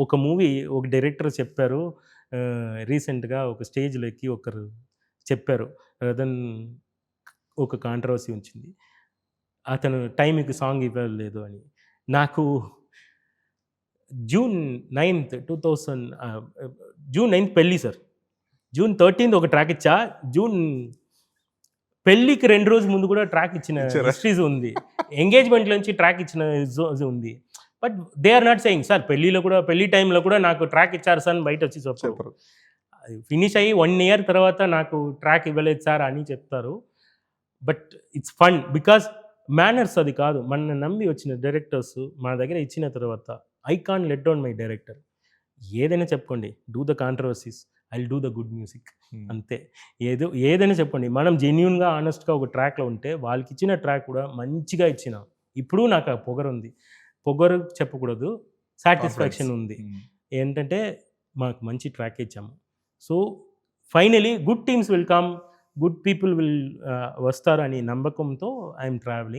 ఒక మూవీ ఒక డైరెక్టర్ చెప్పారు. రీసెంట్‌గా ఒక స్టేజ్‌లో ఎక్కి ఒకరు చెప్పారు. దెన్ ఒక కాంట్రవర్సీ వచ్చింది. అతను టైంకి సాంగ్ ఇవ్వలేదు అని. నాకు జూన్ 9థ్ 2000 జూన్ 9థ్ పెళ్లి సార్. జూన్ 13థ్ ఒక ట్రాక్ ఇచ్చా. జూన్ పెళ్ళికి 2 రోజుల ముందు కూడా ట్రాక్ ఇచ్చిన ఇచ్చారా? హిస్టరీస్ ఉంది. ఎంగేజ్‌మెంట్‌లోంచి ట్రాక్ ఇచ్చిన ఉంది. But they are not saying sir పెళ్ళిలో కూడా పెళ్లి టైంలో కూడా నాకు ట్రాక్ ఇచ్చారు సార్ అని బయటొచ్చి చెప్పరు. చెప్పరు. ఫినిష్ అయ్యి 1 ఇయర్ తర్వాత నాకు ట్రాక్ ఇవ్వలేదు సార్ అని చెప్తారు. But it's fun because manners అది కాదు. మనల్ని నమ్మి వచ్చిన డైరెక్టర్స్ మన దగ్గర ఇచ్చిన తర్వాత I can't let down my director. ఏదైనా చెప్పుకోండి. Do the controversies. I will do the good music. అంతే. ఏదైనా చెప్పండి. మనం జెన్యూన్‌గా, హానెస్ట్‌గా ఒక ట్రాక్‌లో ఉంటే వాళ్ళకిచ్చిన ట్రాక్ కూడా మంచిగా ఇచ్చినా. ఇప్పుడు నాకు ఆ పొగరుంది. పొగరు చెప్పకూడదు. సాటిస్ఫాక్షన్ ఉంది. ఏంటంటే మాకు మంచి ట్రాక్ ఇచ్చాము. So, finally good teams will come. Good people will వస్తారు అనే నమ్మకంతో ఐ యామ్ ట్రావెలింగ్.